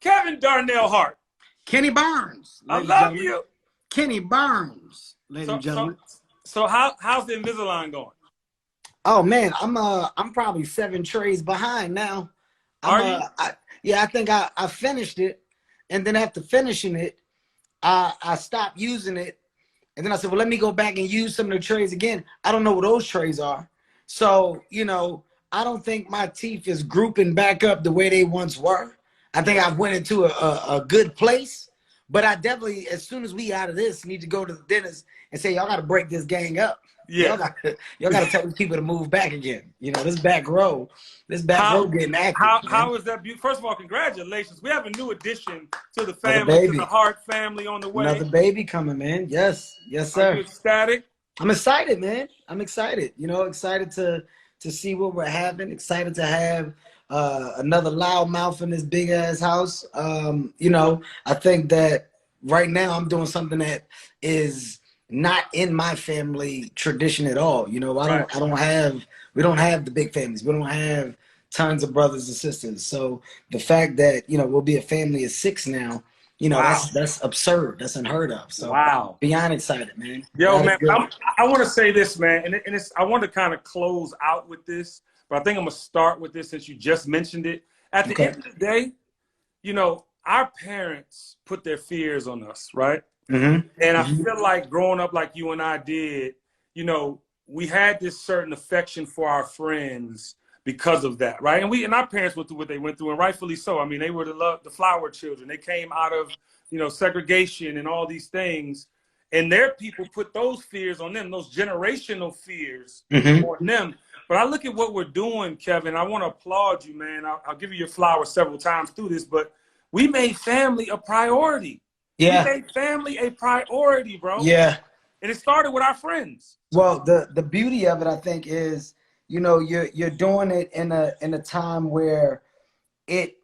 Kevin Darnell Hart. Kenny Barnes. I love you. Kenny Barnes, ladies and gentlemen. So how's the Invisalign going? Oh man, I'm probably 7 trays behind now. Are you? I think I finished it, and then after finishing it, I stopped using it, and then I said, well, let me go back and use some of the trays again. I don't know what those trays are, so I don't think my teeth is grouping back up the way they once were. I think I went into a good place, but I definitely, as soon as we out of this, need to go to the dentist and say, y'all got to break this gang up. Yeah. Y'all got to tell these people to move back again. This back row getting active. How is that beautiful? First of all, congratulations. We have a new addition to the family, to the Hart family on the way. Another baby coming, man. Yes, sir. Are you ecstatic? I'm excited, man. I'm excited. Excited to see what we're having. Excited to have another loudmouth in this big ass house. I think that right now I'm doing something that is not in my family tradition at all. We don't have the big families. We don't have tons of brothers and sisters. So the fact that, we'll be a family of 6 now, wow. that's absurd. That's unheard of. So wow. Beyond excited, man. Yo, man, I want to say this, man, and I want to kind of close out with this, but I think I'm going to start with this since you just mentioned it. At the end of the day, our parents put their fears on us, right? Mm-hmm. And I feel like growing up like you and I did, we had this certain affection for our friends because of that, right? And our parents went through what they went through, and rightfully so. I mean, they were the flower children. They came out of, segregation and all these things. And their people put those fears on them, those generational fears on them. But I look at what we're doing, Kevin. I want to applaud you, man. I'll give you your flowers several times through this, but we made family a priority. Yeah. We made family a priority, bro. Yeah. And it started with our friends. Well, the beauty of it, I think, is, you're doing it in a time where it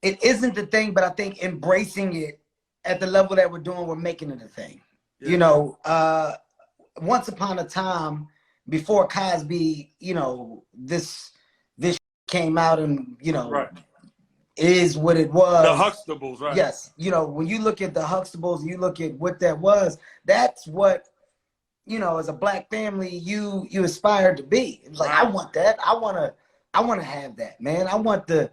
isn't the thing, but I think embracing it at the level that we're doing, we're making it a thing. Yeah. Once upon a time, before Cosby, this came out and, right. is what it was. The huxtables, right? Yes. When you look at the huxtables, you look at what that was, that's what, as a black family, you aspired to be. It was like, right. I want that. I want to have that, man. I want the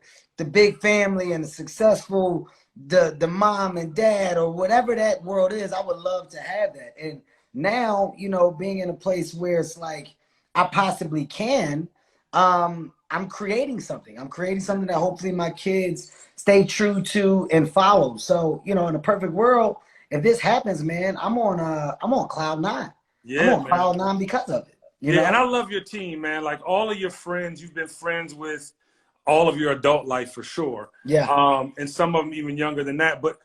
big family and the successful, the mom and dad or whatever that world is. I would love to have that. And now, being in a place where it's like, I possibly can, I'm creating something. I'm creating something that hopefully my kids stay true to and follow. So, in a perfect world, if this happens, man, I'm on cloud 9. Yeah, I'm on cloud 9 because of it. You know? And I love your team, man. Like all of your friends, you've been friends with all of your adult life for sure. Yeah. And some of them even younger than that. But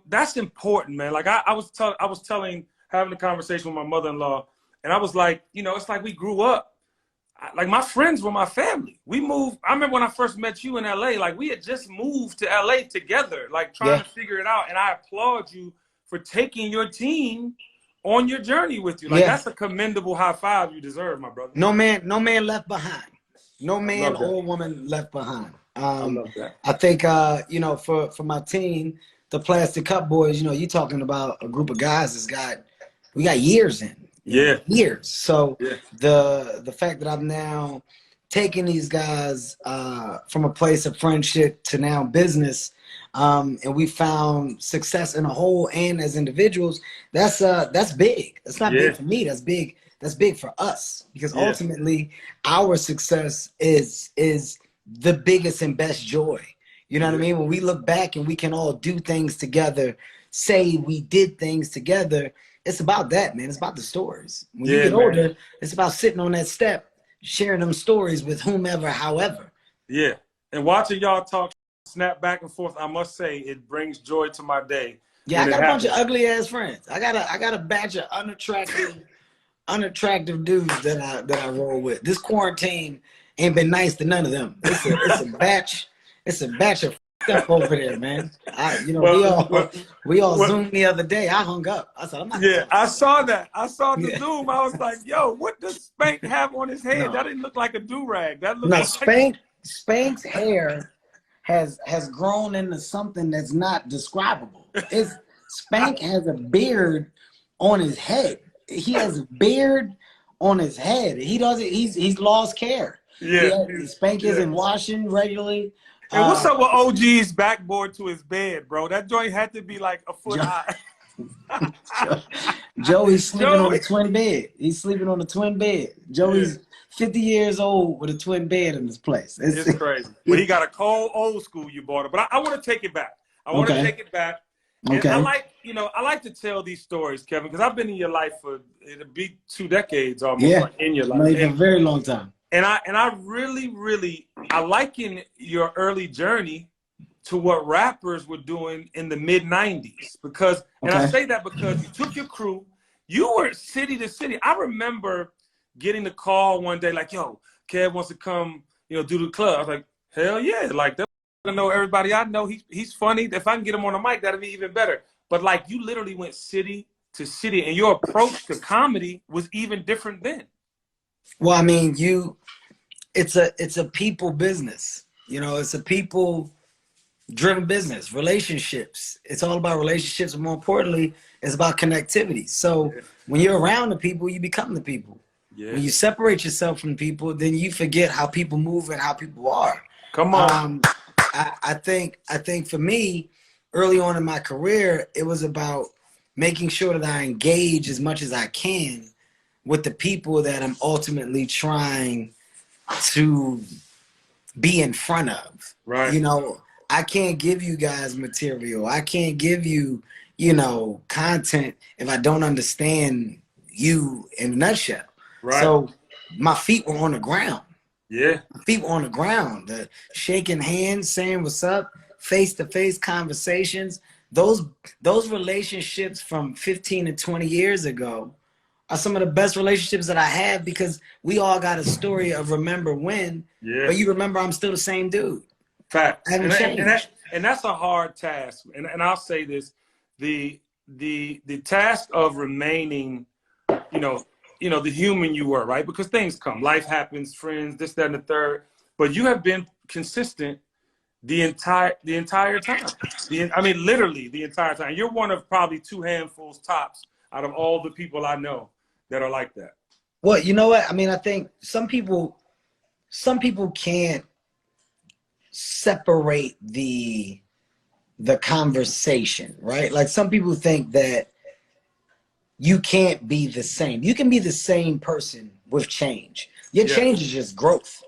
that's important, man. Like I was having a conversation with my mother-in-law, and I was like, it's like we grew up. Like my friends were my family. We moved. I remember when I first met you in LA, like we had just moved to LA together, like trying to figure it out. And I applaud you for taking your team on your journey with you. Like that's a commendable high five you deserve, my brother. No man left behind. No man or woman left behind. I love that. I think for my team, the Plastic Cup Boys, you talking about a group of guys we got years in. Years. So the fact that I'm now taking these guys from a place of friendship to now business, and we found success in a whole and as individuals, that's big. That's not big for me. That's big. That's big for us, because ultimately our success is the biggest and best joy. You know what I mean? When we look back and we can all do things together, say we did things together, it's about that, man. It's about the stories. When you get older, it's about sitting on that step, sharing them stories with whomever, however. Yeah. And watching y'all talk, snap back and forth, I must say, it brings joy to my day. Yeah, I got a bunch of ugly ass friends. I got a batch of unattractive dudes that I roll with. This quarantine ain't been nice to none of them. It's a batch. It's a batch of stuff over there, man. We all Zoomed the other day. I hung up. I said, I'm not. Yeah, I saw that. I saw the Zoom. I was like, yo, what does Spank have on his head? No. That didn't look like a do-rag. That looked like Spank's hair has grown into something that's not describable. It's Spank has a beard on his head. He has a beard on his head. He doesn't. He's lost care. Yeah. Spank isn't washing regularly. And what's up with OG's backboard to his bed, bro? That joint had to be like a foot high. Joey's sleeping on a twin bed. He's sleeping on a twin bed. Joey's 50 years old with a twin bed in his place. It's crazy. But he got a cold old school you bought it. But I want to take it back. I want to take it back. And I like to tell these stories, Kevin, because I've been in your life for, it'll be 2 decades almost, like in your life. A very long time. And I really I liken your early journey to what rappers were doing in the mid-90s. Because, and I say that because you took your crew, you were city to city. I remember getting the call one day like, yo, Kev wants to come, do the club. I was like, hell yeah. Like, they're gonna know everybody I know. He's funny. If I can get him on the mic, that'd be even better. But like, you literally went city to city, and your approach to comedy was even different then. Well, I mean, it's a people business. It's a people-driven business. Relationships. It's all about relationships, and more importantly, it's about connectivity. So when you're around the people, you become the people. Yeah. When you separate yourself from people, then you forget how people move and how people are. Come on. I think for me, early on in my career, it was about making sure that I engage as much as I can with the people that I'm ultimately trying to be in front of. Right. I can't give you guys material. I can't give you, content if I don't understand you in a nutshell. Right. So my feet were on the ground. Yeah. My feet were on the ground. The shaking hands, saying what's up, face-to-face conversations. Those relationships from 15 to 20 years ago are some of the best relationships that I have, because we all got a story of remember when, but you remember I'm still the same dude. Fact. And that's a hard task. And I'll say this, the task of remaining, the human you were, right? Because things come, life happens, friends, this, that, and the third. But you have been consistent the entire time. Literally the entire time. You're one of probably 2 handfuls tops out of all the people I know that are like that. Well, you know what? I think some people can't separate the conversation, right? Like, some people think that you can't be the same. You can be the same person with change. Your change is just growth.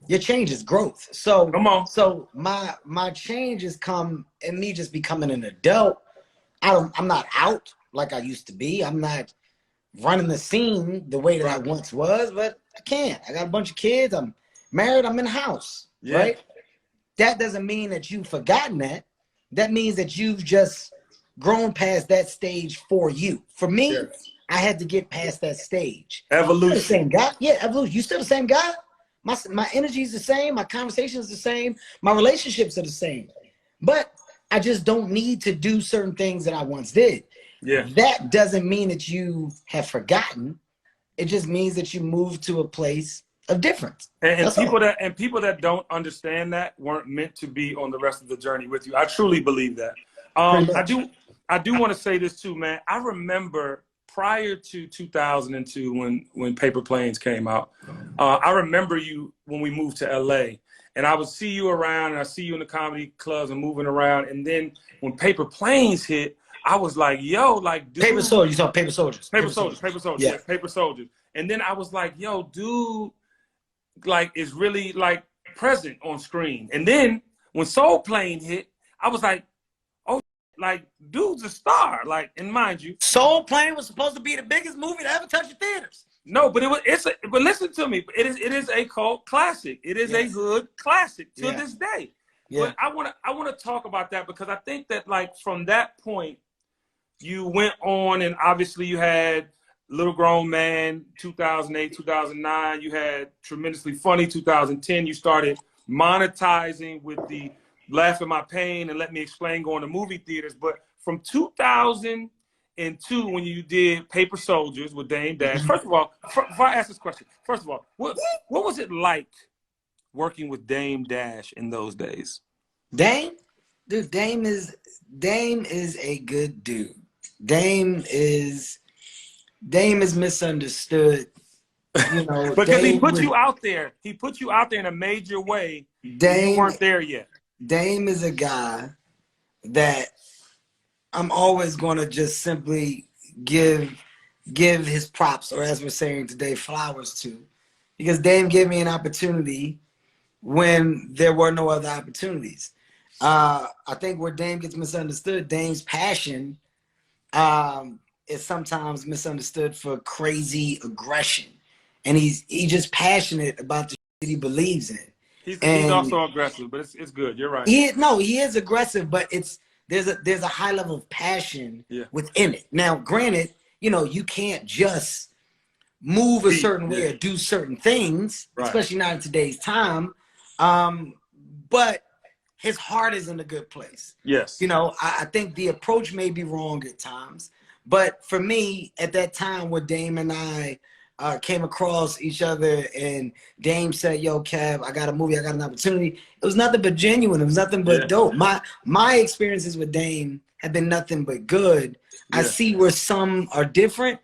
Your change is growth. So come on. So my change has come in me just becoming an adult. I'm not out like I used to be. I'm not running the scene the way that I once was, but I can't. I got a bunch of kids. I'm married. I'm in the house. Right? That doesn't mean that you've forgotten that. That means that you've just grown past that stage for you. For me, I had to get past that stage. Evolution. The same guy. Yeah, evolution. You still the same guy? My energy is the same. My conversation is the same. My relationships are the same. But I just don't need to do certain things that I once did. Yeah. That doesn't mean that you have forgotten. It just means that you moved to a place of difference. And people that don't understand that weren't meant to be on the rest of the journey with you. I truly believe that. I do want to say this too, man. I remember prior to 2002 when Paper Planes came out, I remember you when we moved to LA, and I would see you around, and I see you in the comedy clubs and moving around. And then when Paper Planes hit, I was like, yo, like, dude. Paper Soldiers. You talking Paper Soldiers. Paper Soldiers. Yeah, Paper Soldiers. And then I was like, yo, dude, like, is really like present on screen. And then when Soul Plane hit, I was like, oh, like, dude's a star. Like, and mind you, Soul Plane was supposed to be the biggest movie to ever touch the theaters. No, but but listen to me. It is a cult classic. It is a hood classic to this day. Yeah. But I want to talk about that, because I think that, like, from that point, you went on, and obviously you had Little Grown Man 2008, 2009. You had Tremendously Funny 2010. You started monetizing with the Laugh at My Pain and Let Me Explain going to movie theaters. But from 2002, when you did Paper Soldiers with Dame Dash, first of all, before I ask this question, first of all, what was it like working with Dame Dash in those days? Dame? Dude, Dame is a good dude. Dame is misunderstood. You know, because he put you out there. He put you out there in a major way. You weren't there yet. Dame is a guy that I'm always going to just simply give his props, or as we're saying today, flowers to, because Dame gave me an opportunity when there were no other opportunities. I think where Dame gets misunderstood, Dame's passion is sometimes misunderstood for crazy aggression, and he's just passionate about the shit he believes in. He's also aggressive, but it's good. You're right. He is aggressive, but there's a high level of passion within it. Now, granted, you know, you can't just move a certain way or do certain things, especially not in today's time. But his heart is in a good place. Yes. You know, I think the approach may be wrong at times, but for me, at that time where Dame and I came across each other and Dame said, yo, Kev, I got a movie, I got an opportunity. It was nothing but genuine. It was nothing but dope. My experiences with Dame have been nothing but good. I see where some are different,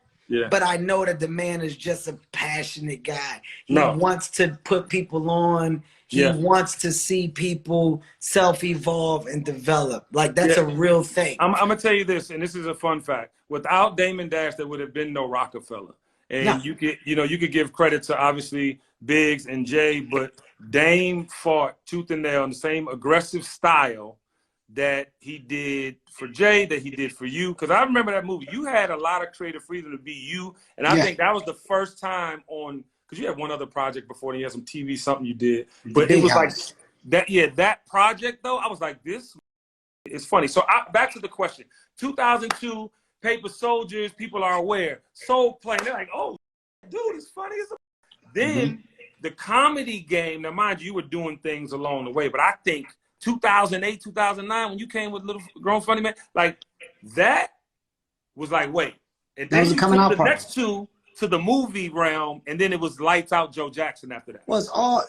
but I know that the man is just a passionate guy. He wants to put people on. He wants to see people self-evolve and develop. Like, that's a real thing. I'm going to tell you this, and this is a fun fact. Without Damon Dash, there would have been no Rockefeller. And you could give credit to obviously Biggs and Jay, but Dame fought tooth and nail in the same aggressive style that he did for Jay, that he did for you. Because I remember that movie. You had a lot of creative freedom to be you, and I think that was the first time on, because you had one other project before, and you had some TV, something you did. But it was like that, that project, though, I was like, this is funny. So back to the question. 2002, Paper Soldiers, people are aware. Soul Plane, they're like, oh, dude, it's funny as a... Then the comedy game, now mind you, you were doing things along the way, but I think 2008, 2009, when you came with Little Grown Funny Man, like, that was like, wait. And then you took the next two to the movie realm, and then it was Lights Out Joe Jackson after that. Well,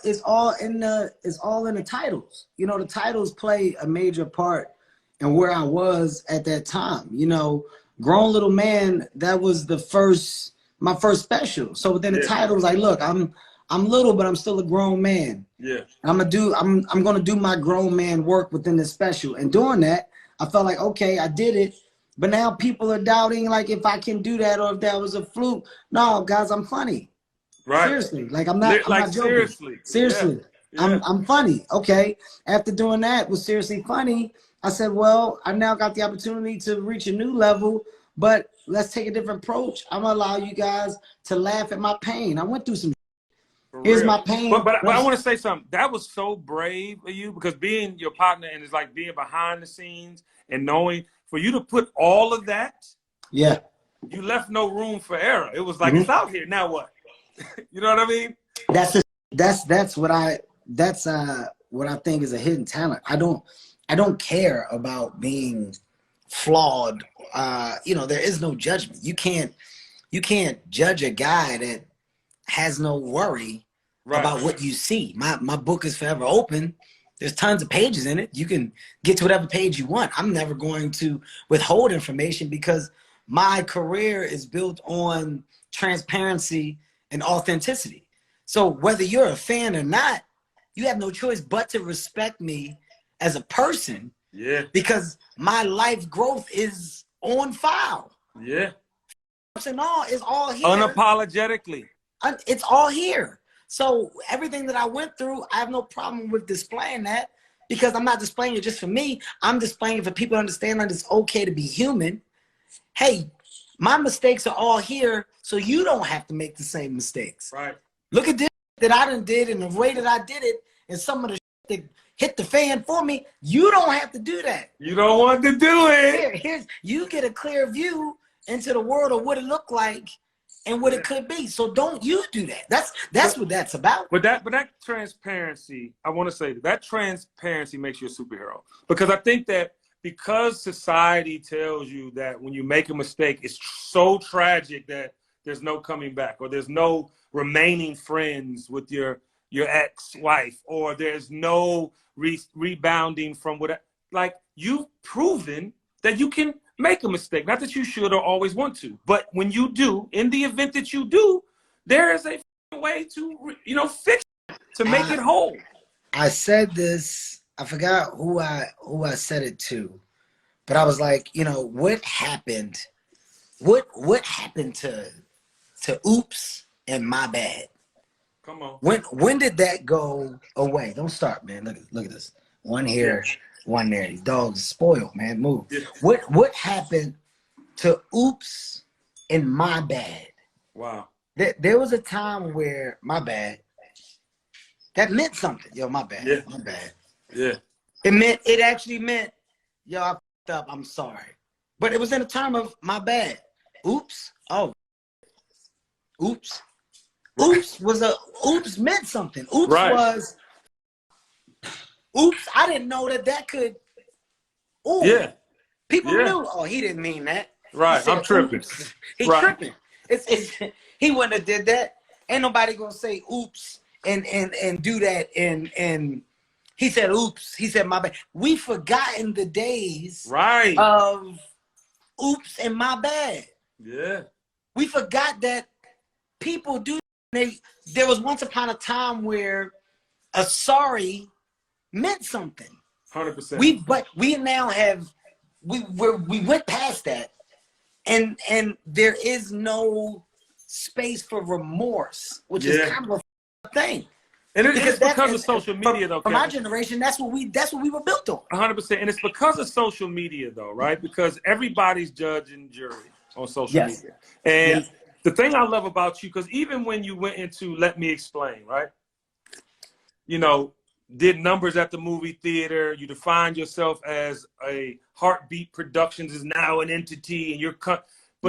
it's all in the titles. You know, the titles play a major part in where I was at that time. You know, Grown Little Man, that was my first special. So within the title was like, look, I'm little, but I'm still a grown man. Yeah. I'm gonna do my grown man work within this special. And doing that, I felt like, okay, I did it. But now people are doubting, like, if I can do that or if that was a fluke. No, guys, I'm funny. Right. Seriously. Like, I'm not joking. Seriously. Yeah. I'm funny. Okay. After doing that was seriously funny, I said, well, I now got the opportunity to reach a new level, but let's take a different approach. I'm gonna allow you guys to laugh at my pain. I went through some. Here's my pain. But I want to say something. That was so brave of you, because being your partner and it's like being behind the scenes and knowing, for you to put all of that, you left no room for error. It was like, it's out here. Now what? You know what I mean? That's what I think is a hidden talent. I don't care about being flawed. You know, there is no judgment. You can't judge a guy that has no worry about what you see. My book is forever open. There's tons of pages in it. You can get to whatever page you want. I'm never going to withhold information, because my career is built on transparency and authenticity. So whether you're a fan or not, you have no choice but to respect me as a person. Yeah. Because my life growth is on file. Yeah. And all is all here. Unapologetically. It's all here. So everything that I went through, I have no problem with displaying that, because I'm not displaying it just for me. I'm displaying it for people to understand that it's okay to be human. Hey, my mistakes are all here, so you don't have to make the same mistakes. Right. Look at this that I done did and the way that I did it, and some of the shit that hit the fan for me. You don't have to do that. You don't want to do it. You get a clear view into the world of what it looked like and what it could be. So don't you do that. That's what that's about. But that transparency, I want to say that transparency makes you a superhero. Because I think that because society tells you that when you make a mistake, it's so tragic that there's no coming back, or there's no remaining friends with your your ex-wife, or there's no rebounding from what, like, you've proven that you can make a mistake. Not that you should or always want to, but when you do, in the event that you do, there is a way to, you know, fix it, to make it whole. I said this, I forgot who I said it to, but I was like, you know, what happened? What happened to oops and my bad? Come on. When did that go away? Don't start, man. Look at this. One here, one there. These dogs are spoiled, man. Move. Yeah. What happened to oops and my bad? Wow. There was a time where my bad, that meant something. Yo, my bad. Yeah. My bad. Yeah. It actually meant, yo, I fucked up. I'm sorry. But it was in a time of my bad. Oops. Oh. Oops. Oops meant something. Oops was, oops, I didn't know that could, ooh. Yeah. People knew, oh, he didn't mean that. Right, I'm tripping. Oops. He tripping. He wouldn't have did that. Ain't nobody gonna say oops and do that and he said oops, he said my bad. We forgotten the days of oops and my bad. Yeah. We forgot that people do. There was once upon a time where a sorry meant something. 100%. But we now have we went past that, and there is no space for remorse, which is kind of a thing. And it's because of social media, though. For my generation, that's what we were built on. 100%, and it's because of social media, though, right? Because everybody's judge and jury on social media, and the thing I love about you, because even when you went into Let Me Explain, right? You know, did numbers at the movie theater. You defined yourself as a Heartbeat Productions is now an entity, and you're but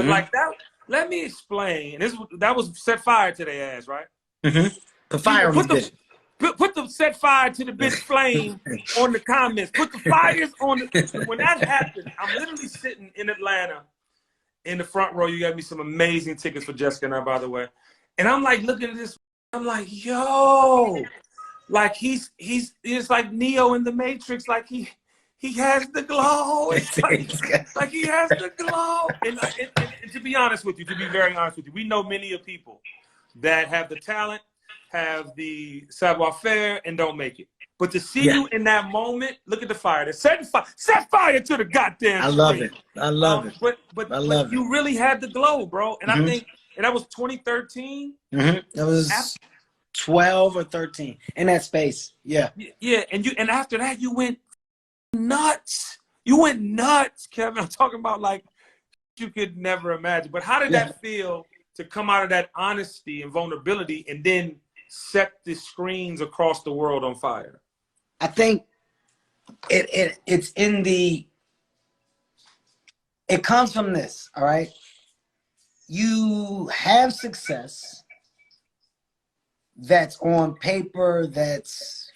like that. Let Me Explain. That was set fire to their ass, right? The fire was good. Put the set fire to the bitch flame on the comments. Put the fires on the. When that happened, I'm literally sitting in Atlanta. In the front row, you got me some amazing tickets for Jessica and I, by the way. And I'm like looking at this, I'm like, yo, like he's like Neo in the Matrix, like he has the glow. It's like he has the glow. And to be honest with you, to be very honest with you, we know many of people that have the talent, have the savoir-faire, and don't make it. But to see you in that moment, look at the fire. They're set fire to the goddamn screen. Love it. I love it. But you really had the glow, bro. And I think, and that was 2013. That was 12 or 13 in that space. Yeah. Yeah. And after that, you went nuts. You went nuts, Kevin. I'm talking about like you could never imagine. But how did that feel to come out of that honesty and vulnerability and then set the screens across the world on fire? I think it's in the, it comes from this, all right? You have success that's on paper, that's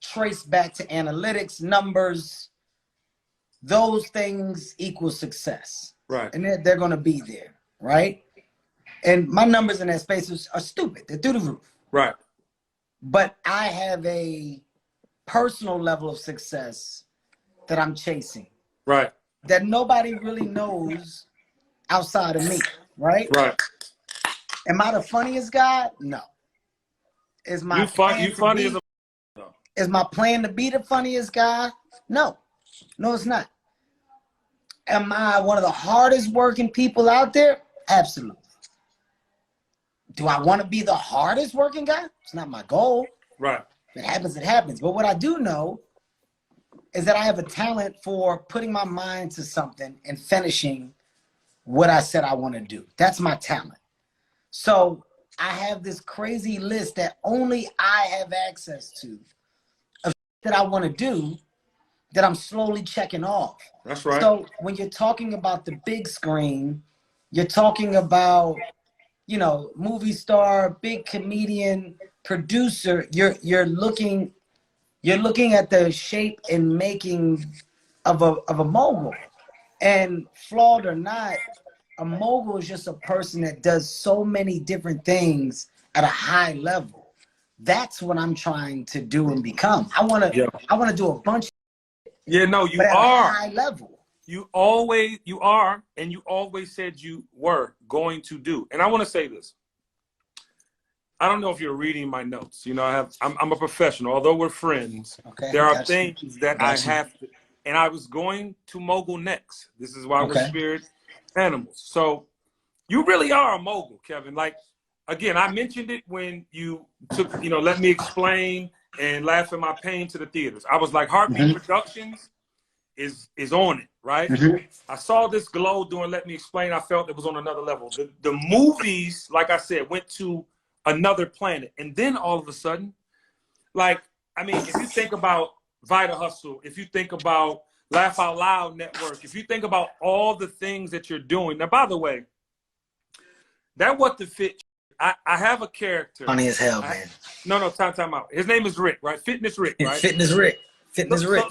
traced back to analytics, numbers. Those things equal success. Right. And they're gonna be there, right? And my numbers in that space are stupid. They're through the roof. Right. But I have a personal level of success that I'm chasing. Right. That nobody really knows outside of me. Right? Right. Am I the funniest guy? No. Is my funny as a Is my plan to be the funniest guy? No. No, it's not. Am I one of the hardest working people out there? Absolutely. Do I want to be the hardest working guy? It's not my goal. Right. If it happens, it happens. But what I do know is that I have a talent for putting my mind to something and finishing what I said I want to do. That's my talent. So I have this crazy list that only I have access to of that I want to do that I'm slowly checking off. That's right. So when you're talking about the big screen, you're talking about, you know, movie star, big comedian, producer, you're looking at the shape and making of a mogul. And flawed or not, a mogul is just a person that does so many different things at a high level. That's what I'm trying to do and become. I want to do a bunch. Yeah, no, you but at are. a high level. You are, and you always said you were going to do. And I want to say this. I don't know if you're reading my notes. You know, I'm a professional. Although we're friends, there are things that I have to, and I was going to mogul next. This is why we're spirit animals. So you really are a mogul, Kevin. Like, again, I mentioned it when you took, let me explain and laugh at my pain to the theaters. I was like, Heartbeat Productions is on it, right? I saw this glow doing Let Me Explain. I felt it was on another level. The movies, like I said, went to another planet. And then all of a sudden, like, I mean, if you think about Vita Hustle, if you think about Laugh Out Loud Network, if you think about all the things that you're doing. Now, by the way, that What the Fit, I have a character. Funny as hell, man. No, time out. His name is Rick, right? Fitness Rick, right? Fitness Rick.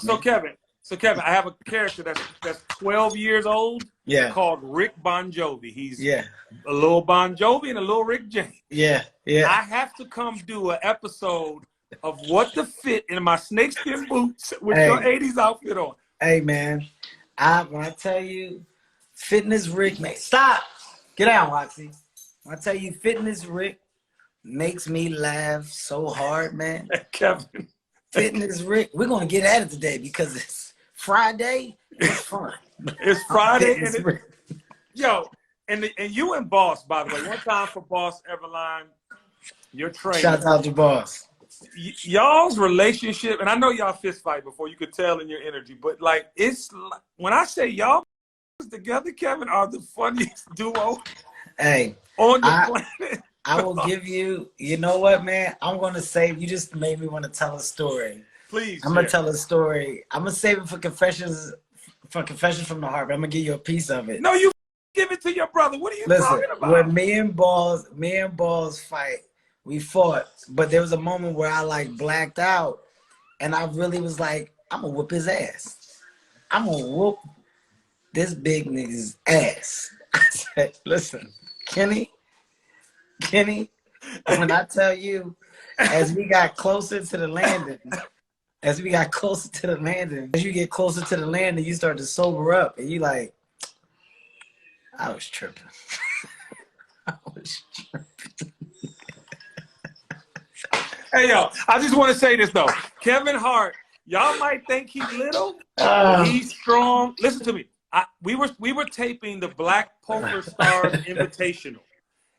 So Kevin, I have a character that's 12 years old. Yeah. Called Rick Bon Jovi. He's a little Bon Jovi and a little Rick James. Yeah. I have to come do an episode of What the Fit in my snakeskin boots with your 80s outfit on. Hey, man. When I tell you, Fitness Rick, man, stop. Get out, Waxy. When I tell you, Fitness Rick makes me laugh so hard, man. Kevin. Fitness Rick, we're going to get at it today because it's Friday. It's fun. It's Friday. And you and Boss, by the way, one time for Boss Everline, your trainer. Shout out to Boss. Y'all's relationship, and I know y'all fist fight before, you could tell in your energy, but like, it's when I say y'all together, Kevin, are the funniest duo on the planet. I will give you, you know what, man? I'm going to save, you just made me want to tell a story. Please. I'm going to tell a story. I'm going to save it for confessions from the heart, but I'm going to give you a piece of it. No, you give it to your brother. What are you talking about? When me and Balls fight, we fought, but there was a moment where I like blacked out and I really was like, I'm going to whoop his ass. I'm going to whoop this big nigga's ass. I said, listen, Kenny, when I tell you, as we got closer to the landing, as you get closer to the landing, you start to sober up and you like, I was tripping. Hey, yo, I just want to say this, though. Kevin Hart, y'all might think he's little, he's strong. Listen to me. We were taping the Black Poker Stars Invitational.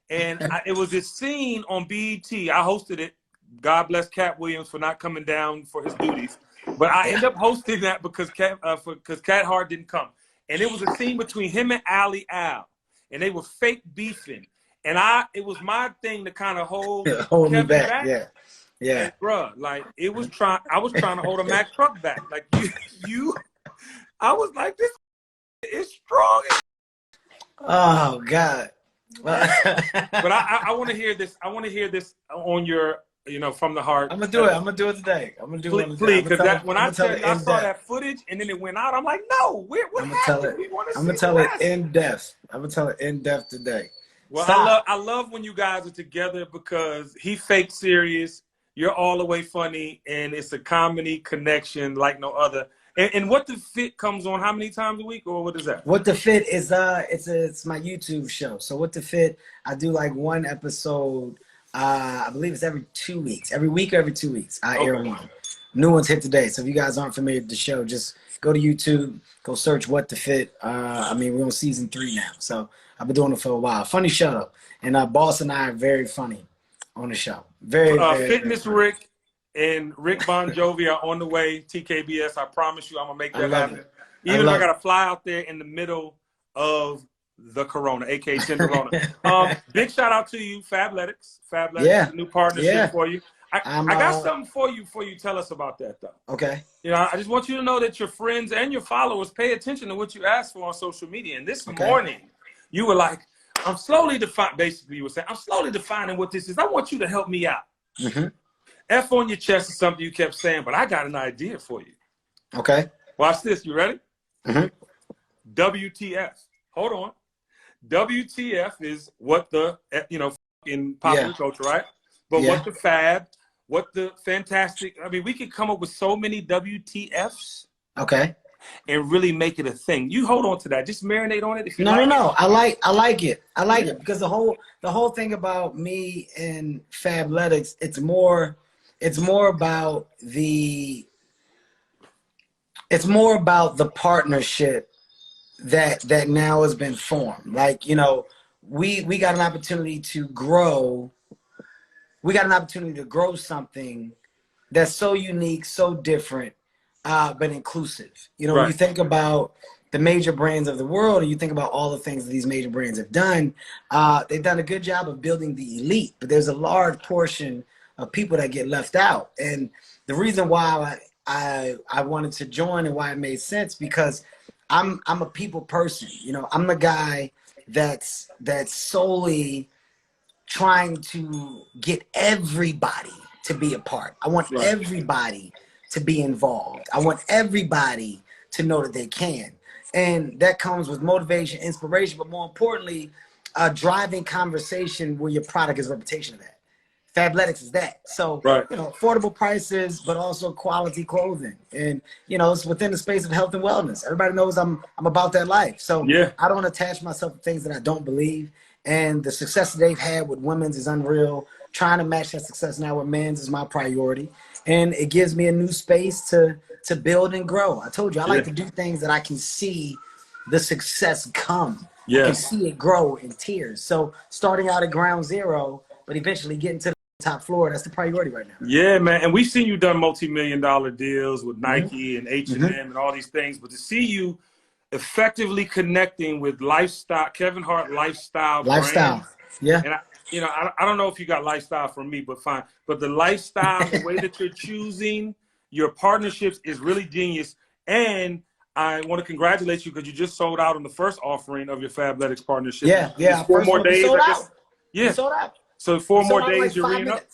And it was this scene on BET. I hosted it. God bless Cat Williams for not coming down for his duties. But I ended up hosting that because Cat Hart didn't come. And it was a scene between him and Ali Al. And they were fake beefing. And it was my thing to kind of hold Kevin back. Yeah. And, bruh, like I was trying to hold a Mack truck back. Like I was like, this is strong. Oh God. But I want to hear this. I want to hear this on your, from the heart. I'm gonna do it. I'm gonna do it today. I'm gonna do it. Please, because when I tell you, I saw that footage and then it went out. I'm like, no, what happened? I'm gonna tell it in depth. I'm gonna tell it in depth today. Well, I love when you guys are together because he fake serious, you're all the way funny, and it's a comedy connection like no other. And What the Fit comes on how many times a week, or what is that? What the Fit is it's my YouTube show. So What the Fit, I do like one episode. I believe it's every 2 weeks. Every week or every 2 weeks, I air one. New ones hit today. So if you guys aren't familiar with the show, just go to YouTube, go search What the Fit. I mean, we're on season 3 now, so I've been doing it for a while. Funny show, and Boss and I are very funny on the show. Very Fitness very Rick and Rick Bon Jovi are on the way. TKBS, I promise you, I'm gonna make that happen. Even if I gotta fly out there in the middle of the Corona, aka Tenderona. Big shout out to you, Fabletics. Fabletics, a new partnership for you. I got something for you before you tell us about that, though. Okay. I just want you to know that your friends and your followers pay attention to what you ask for on social media. And this morning, you were like, I'm slowly defining, basically you were saying, I'm slowly defining what this is. I want you to help me out. F on your chest is something you kept saying, but I got an idea for you. Okay. Watch this. You ready? WTF. Hold on. WTF is what the, you know, in popular culture, right? But what the fab, what the fantastic, I mean, we could come up with so many WTFs. Okay. And really make it a thing. You hold on to that. Just marinate on it if you like. No. I like it. I like it because the whole thing about me and Fabletics, it's more about the partnership that now has been formed. Like, you know, we got an opportunity to grow. We got an opportunity to grow something that's so unique, so different, but inclusive. You know, when you think about the major brands of the world and you think about all the things that these major brands have done, they've done a good job of building the elite, but there's a large portion of people that get left out. And the reason why I wanted to join and why it made sense, because I'm a people person. You know, I'm the guy that's solely trying to get everybody to be a part. I want everybody to be involved. I want everybody to know that they can. And that comes with motivation, inspiration, but more importantly, driving conversation where your product is a reputation of that. Fabletics is that. So, you know, affordable prices, but also quality clothing. And, you know, it's within the space of health and wellness. Everybody knows I'm about that life. So I don't attach myself to things that I don't believe. And the success that they've had with women's is unreal. Trying to match that success now with men's is my priority. And it gives me a new space to build and grow. I told you, I like to do things that I can see the success come. I can see it grow in tiers. So starting out at ground zero, but eventually getting to the top floor, that's the priority right now. Yeah, man. And we've seen you done multi-million-dollar deals with Nike and H&M and all these things. But to see you effectively connecting with lifestyle, Kevin Hart lifestyle brands. And I don't know if you got lifestyle from me, but fine. But the lifestyle, the way that you're choosing your partnerships is really genius. And I want to congratulate you because you just sold out on the first offering of your Fabletics partnership. Yeah. 4 more days. Sold out. Yeah. Sold out. So 4 more days like you're re-up.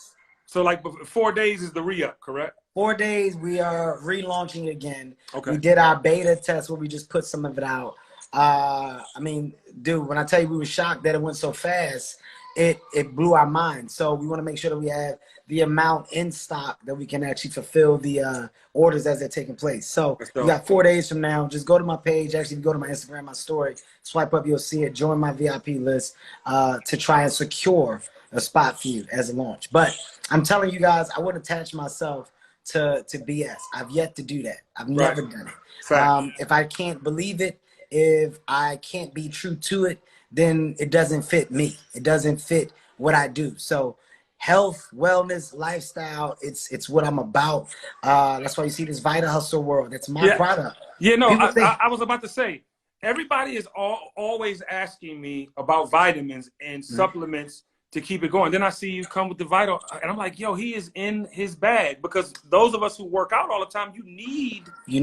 So like 4 days is the re-up, correct? 4 days we are relaunching again. Okay. We did our beta test where we just put some of it out. I mean, dude, when I tell you we were shocked that it went so fast, it blew our mind. So we want to make sure that we have the amount in stock that we can actually fulfill the orders as they're taking place. So we got 4 days from now. Just go to my page. Actually, go to my Instagram, my story. Swipe up, you'll see it. Join my VIP list to try and secure a spot for you as a launch. But I'm telling you guys, I wouldn't attach myself to BS. I've yet to do that. I've never done it. If I can't believe it, if I can't be true to it, then it doesn't fit me. It doesn't fit what I do. So health, wellness, lifestyle, it's what I'm about. That's why you see this Vita Hustle world. That's my product. Yeah, no, I was about to say, everybody is always asking me about vitamins and supplements to keep it going. Then I see you come with the Vital, and I'm like, yo, he is in his bag, because those of us who work out all the time, you need it. You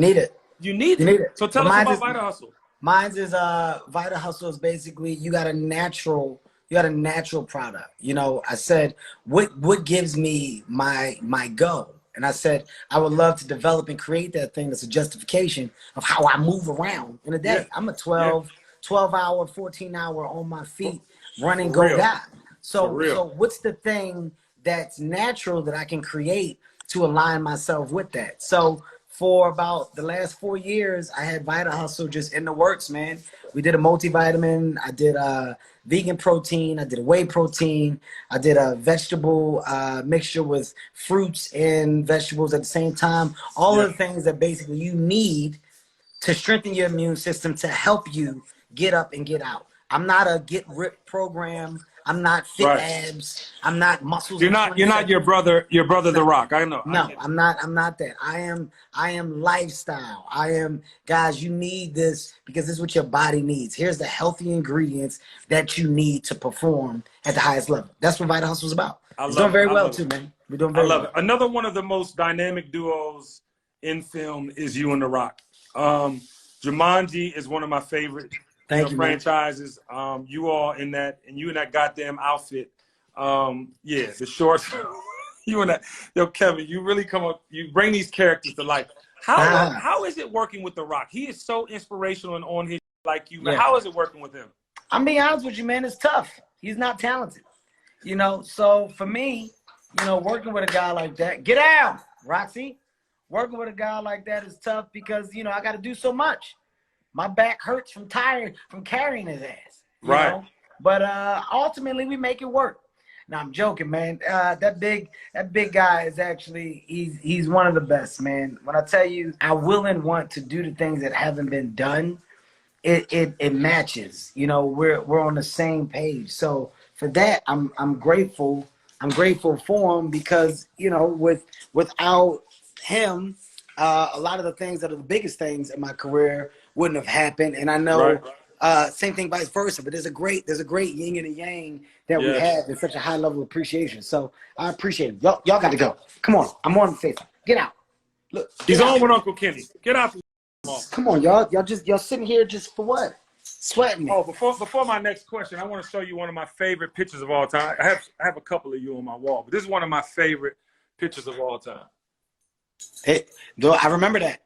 need it. So tell us about Vita Hustle. Mine's is Vita Hustle is basically you got a natural product. You know, I said what gives me my go, and I said I would love to develop and create that thing that's a justification of how I move around in a day. I'm a 12 hour, 14 hour on my feet running go guy. So what's the thing that's natural that I can create to align myself with that? So for about the last 4 years, I had Vita Hustle just in the works, man. We did a multivitamin. I did a vegan protein. I did a whey protein. I did a vegetable mixture with fruits and vegetables at the same time. All of the things that basically you need to strengthen your immune system to help you get up and get out. I'm not a get ripped program. I'm not fit abs. I'm not muscles. You're not your brother The Rock. I know. No, I'm not that. I am lifestyle. I am, guys, you need this because this is what your body needs. Here's the healthy ingredients that you need to perform at the highest level. That's what Vita Hustle is about. We're doing very well too, man. We're doing very well. I love it. Another one of the most dynamic duos in film is you and The Rock. Jumanji is one of my favorite franchises. You all in that, and you in that goddamn outfit. The shorts. You and that, yo, Kevin, you really come up. You bring these characters to life. How is it working with The Rock? He is so inspirational and on his like you. Man. How is it working with him? I'm being honest with you, man. It's tough. He's not talented. You know, so for me, you know, working with a guy like that, get out, Roxy. Working with a guy like that is tough because, you know, I got to do so much. My back hurts from carrying his ass. You know? But ultimately, we make it work. Now, I'm joking, man. That big guy is actually, he's one of the best, man. When I tell you, I will and want to do the things that haven't been done, it matches. You know, we're on the same page. So for that, I'm grateful. I'm grateful for him because, you know, without him, a lot of the things that are the biggest things in my career wouldn't have happened. And I know same thing vice versa, but there's a great yin and a yang that we have in such a high level of appreciation. So I appreciate it. Y'all got to go. Come on. I'm on the face. Get out. Look. He's on with Uncle Kenny. Get out. Come on, y'all. Y'all sitting here just for what? Sweating me. Oh, before my next question, I want to show you one of my favorite pictures of all time. I have a couple of you on my wall, but this is one of my favorite pictures of all time. Hey, I remember that.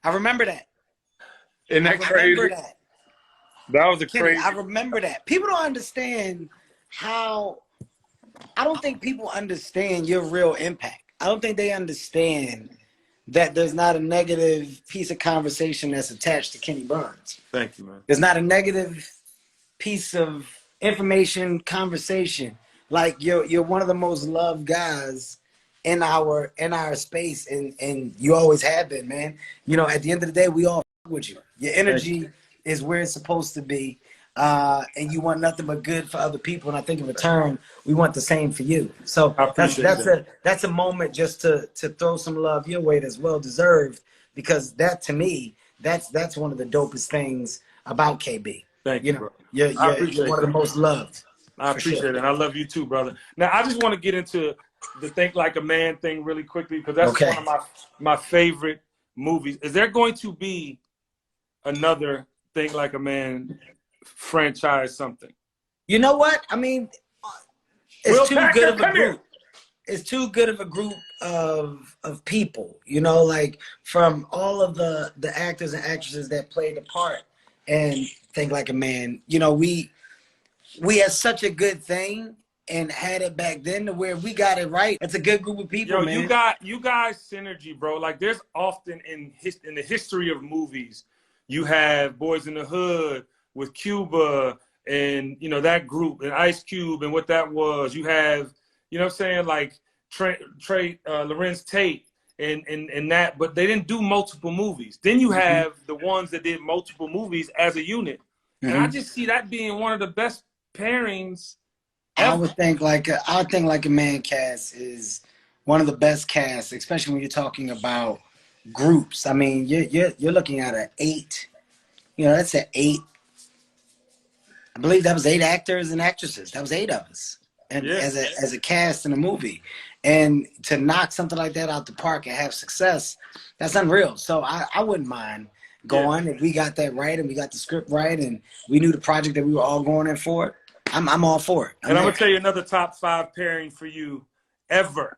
Isn't that crazy? That was a crazy. I remember that. People don't understand how. I don't think people understand your real impact. I don't think they understand that there's not a negative piece of conversation that's attached to Kenny Burns. Thank you, man. There's not a negative piece of information, conversation. Like you're one of the most loved guys in our space, and you always have been, man. You know, at the end of the day, we all fuck with you. Your energy is where it's supposed to be, and you want nothing but good for other people. And I think in return, we want the same for you. So that's a moment just to throw some love your way that's well deserved, because that to me, that's one of the dopest things about KB. Thank you. Know, you're one of the most loved. I appreciate it, and I love you too, brother. Now I just want to get into the Think Like a Man thing really quickly, because that's one of my favorite movies. Is there going to be another Think Like a Man franchise something? You know what? I mean, it's too good of a group. It's too good of a group of people, you know, like from all of the actors and actresses that played the part and Think Like a Man. You know, we had such a good thing and had it back then to where we got it right. It's a good group of people, man. You guys synergy, bro. Like there's often in the history of movies, you have Boys in the Hood with Cuba and, you know, that group and Ice Cube and what that was. You have, you know what I'm saying, like Lorenz Tate and that, but they didn't do multiple movies. Then you have the ones that did multiple movies as a unit. And I just see that being one of the best pairings ever. I would think like a Man cast is one of the best casts, especially when you're talking about groups. I mean, you're looking at an 8. You know, that's an 8. I believe that was 8 actors and actresses. That was 8 of us, and as a cast in a movie, and to knock something like that out the park and have success, that's unreal. So I wouldn't mind going if we got that right and we got the script right and we knew the project that we were all going in for. I'm all for it. And I'm gonna tell you another top 5 pairing for you ever: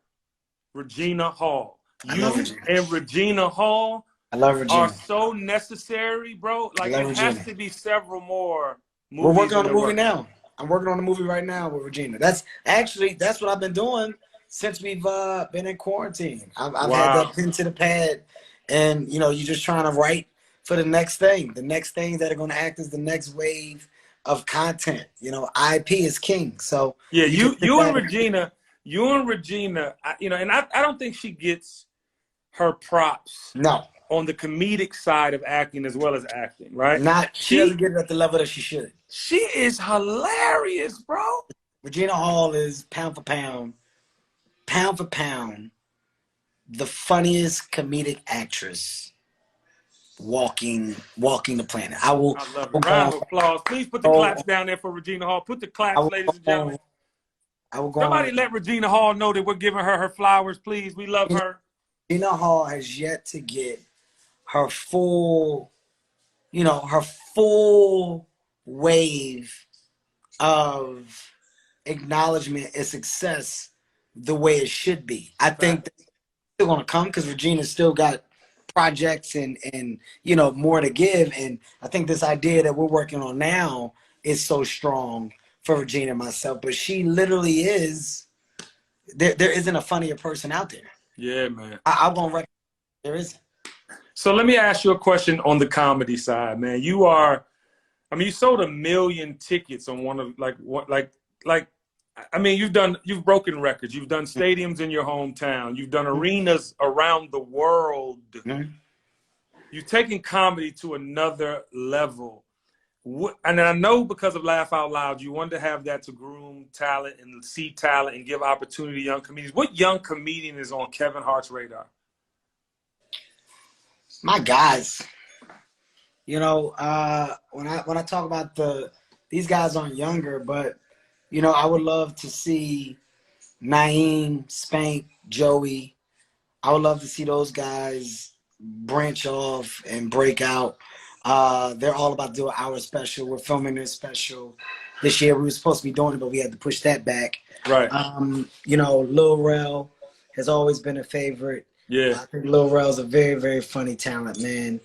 Regina Hall. You and Regina Hall are so necessary, bro. Like it has to be several more movies. We're working on the movie now. I'm working on the movie right now with Regina. That's what I've been doing since we've been in quarantine. I've had that pen to the pad, and you know, you're just trying to write for the next things that are going to act as the next wave of content. You know, IP is king. So yeah, you and Regina, you know, and I don't think she gets her props. No. On the comedic side of acting as well as acting, right? She doesn't get it at the level that she should. She is hilarious, bro. Regina Hall is pound for pound, the funniest comedic actress walking the planet. I love it. Round of applause. Please put the claps down there for Regina Hall. Put the claps, ladies and gentlemen. Somebody let Regina Hall know that we're giving her flowers, please. We love her. Regina Hall has yet to get her full wave of acknowledgement and success the way it should be. I think that's still going to come because Regina's still got projects and you know, more to give. And I think this idea that we're working on now is so strong for Regina and myself, but she literally is. There isn't a funnier person out there. Yeah, man. I won't recognize there isn't. So let me ask you a question on the comedy side, man. You sold 1 million tickets on one of I mean, you've broken records. You've done stadiums in your hometown. You've done arenas around the world. Mm-hmm. You've taken comedy to another level. And I know because of Laugh Out Loud, you wanted to have that to groom talent and see talent and give opportunity to young comedians. What young comedian is on Kevin Hart's radar? My guys. You know, when I talk about these guys aren't younger, but you know, I would love to see Naeem, Spank, Joey. I would love to see those guys branch off and break out. They're all about to do an hour special. We're filming this special this year. We were supposed to be doing it, but we had to push that back. Right. You know, Lil Rel has always been a favorite. Yeah. I think Lil Rel's a very, very funny talent, man.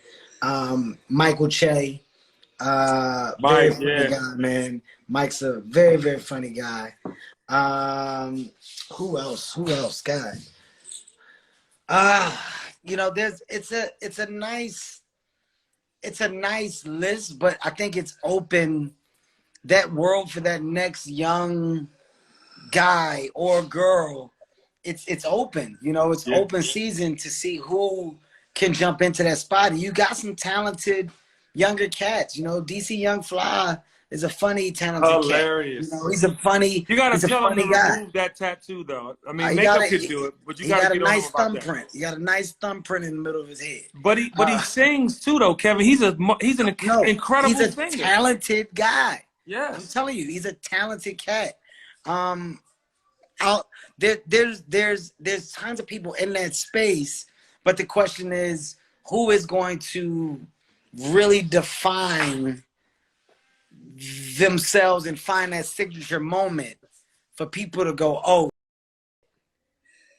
Michael Che. Very funny guy, man. Mike's a very, very funny guy. Who else? God. You know, it's a nice list, but I think it's open that world for that next young guy or girl. It's open, you know, it's open season to see who can jump into that spot. You got some talented younger cats, you know. DC Young Fly is a funny, talented hilarious cat. You know, he's a funny. You gotta he's tell a funny him to guy. remove that tattoo, though. I mean, makeup could do it, but you gotta get a nice thumbprint. He got a nice thumbprint in the middle of his head. But he sings too, though, Kevin. He's an incredible He's a singer. Talented guy. Yes, I'm telling you, he's a talented cat. There's tons of people in that space, but the question is, who is going to really define themselves and find that signature moment for people to go, oh,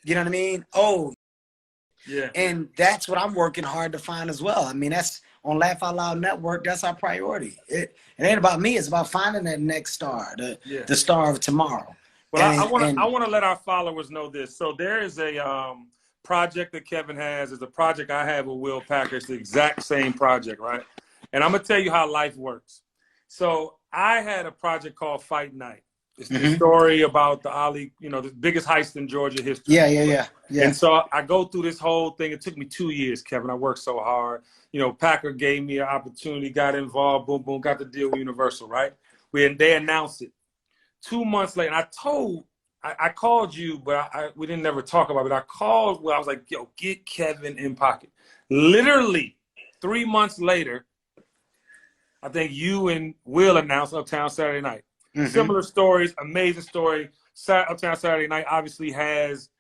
you know what I mean? Oh, yeah. And that's what I'm working hard to find as well. I mean, that's on Laugh Out Loud Network. That's our priority. It ain't about me. It's about finding that next star, the star of tomorrow. But I want to let our followers know this. So there is a project that Kevin has. Is a project I have with Will Packer. It's the exact same project, right? And I'm gonna tell you how life works. So I had a project called Fight Night. It's the story about the Ali, you know, the biggest heist in Georgia history. Yeah. And so I go through this whole thing. It took me 2 years, Kevin. I worked so hard. You know, Packer gave me an opportunity, got involved, boom, boom, got the deal with Universal, right? They announced it. 2 months later, I called you, but we didn't never talk about it. I called I was like, yo, get Kevin in pocket. Literally 3 months later, I think you and Will announced Uptown Saturday Night. Similar stories, amazing story. Uptown Saturday Night obviously has,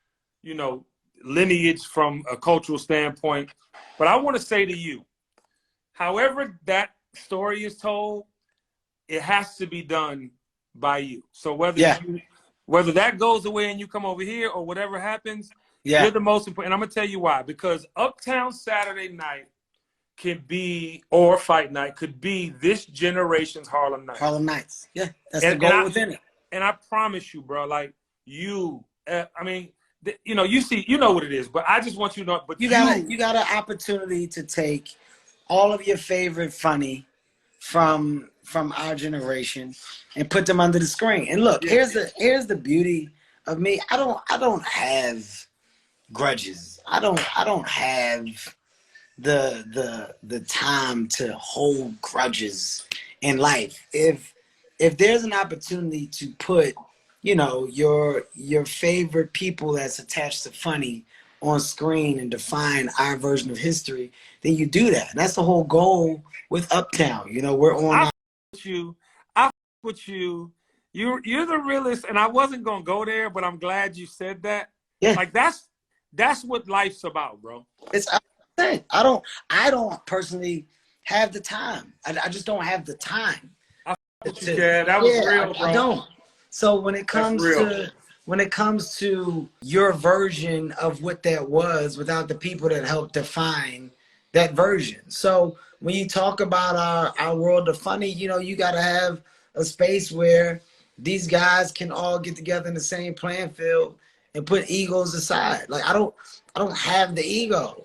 you know, lineage from a cultural standpoint. But I want to say to you, however that story is told, it has to be done by you. So whether that goes away and you come over here or whatever happens, you're the most important. And I'm going to tell you why. Because Uptown Saturday Night can be, or Fight Night could be, this generation's Harlem Nights. Harlem Nights. Yeah, that's the goal within it. And I promise you, bro, like you, I mean, you know, you know what it is, but I just want you to know. But you got an opportunity to take all of your favorite funny from our generation and put them under the screen. And look, here's the beauty of me. I don't have grudges. I don't have the time to hold grudges in life. If there's an opportunity to put, you know, your favorite people that's attached to funny on screen and define our version of history, then you do that. That's the whole goal with Uptown. You know, we're on. I with you. You're the realest, and I wasn't gonna go there, but I'm glad you said that. Yeah, like that's what life's about, bro. It's I don't personally have the time. I just don't have the time. That was real, bro. I don't. So when it comes to your version of what that was, without the people that helped define that version. So when you talk about our world of funny, you know, you got to have a space where these guys can all get together in the same playing field and put egos aside. Like I don't have the ego.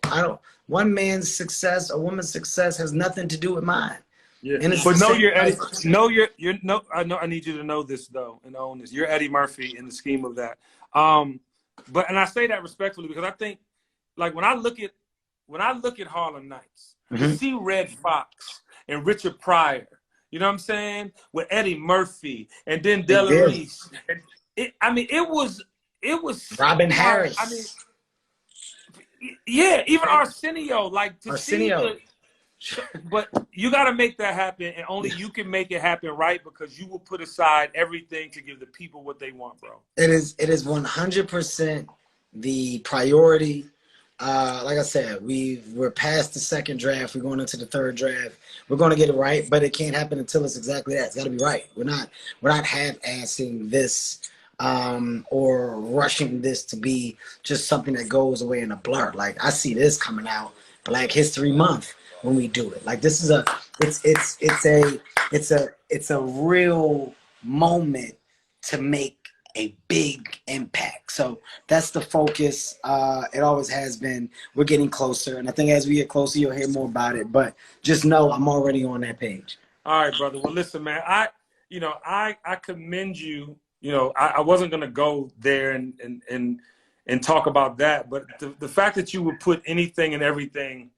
One man's success, a woman's success has nothing to do with mine. Yeah, but know you're Eddie. I know. I need you to know this though, and own this. You're Eddie Murphy in the scheme of that. And I say that respectfully because I think, like when I look at Harlem Nights, to see Red Fox and Richard Pryor, you know what I'm saying, with Eddie Murphy and then Della Reese. It was Robin Harris. I mean, yeah, even Arsenio, like to Arsenio. But you got to make that happen, and only you can make it happen, right? Because you will put aside everything to give the people what they want, bro. It is 100% the priority. Like I said, we're past the second draft. We're going into the third draft. We're going to get it right, but it can't happen until it's exactly that. It's got to be right. We're not half-assing this or rushing this to be just something that goes away in a blur. Like I see this coming out Black History Month when we do it. Like this is it's a real moment to make a big impact. So that's the focus. It always has been. We're getting closer, and I think as we get closer, you'll hear more about it. But just know I'm already on that page. All right, brother. Well, listen, man. I commend you. You know, I wasn't gonna go there and talk about that, but the fact that you would put anything and everything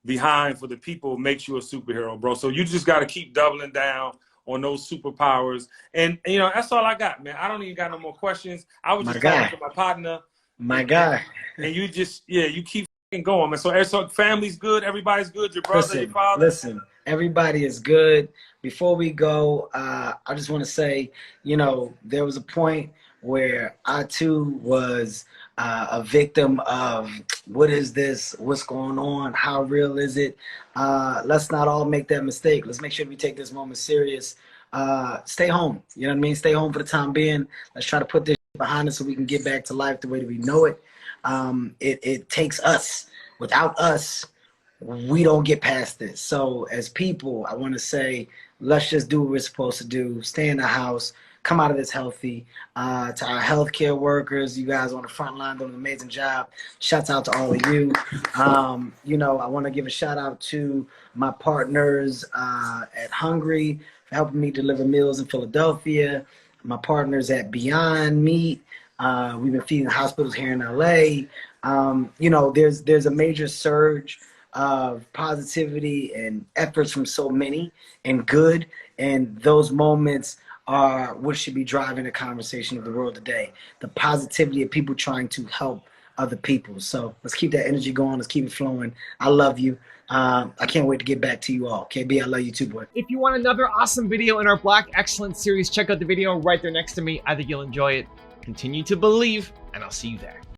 behind for the people makes you a superhero, bro. So you just got to keep doubling down on those superpowers. And you know, that's all I got, man. I don't even got no more questions. I was just talking to my partner. My guy. And you just, you keep going, man. So family's good. Everybody's good. Your brother, your father. Listen, everybody is good. Before we go, I just want to say, you know, there was a point where I too was a victim of what is this? What's going on? How real is it? Let's not all make that mistake. Let's make sure we take this moment serious. Stay home. You know what I mean? Stay home for the time being. Let's try to put this behind us so we can get back to life the way that we know it. It takes us. Without us, we don't get past this. So as people, I want to say, let's just do what we're supposed to do. Stay in the house. Come out of this healthy. To our healthcare workers, you guys on the front line doing an amazing job. Shouts out to all of you. You know, I want to give a shout out to my partners at Hungry for helping me deliver meals in Philadelphia. My partners at Beyond Meat. We've been feeding hospitals here in LA. You know, there's a major surge of positivity and efforts from so many and good, and those moments are what should be driving the conversation of the world today. The positivity of people trying to help other people. So let's keep that energy going. Let's keep it flowing. I love you. I can't wait to get back to you all. KB, I love you too, boy. If you want another awesome video in our Black Excellence series, check out the video right there next to me. I think you'll enjoy it. Continue to believe, and I'll see you there.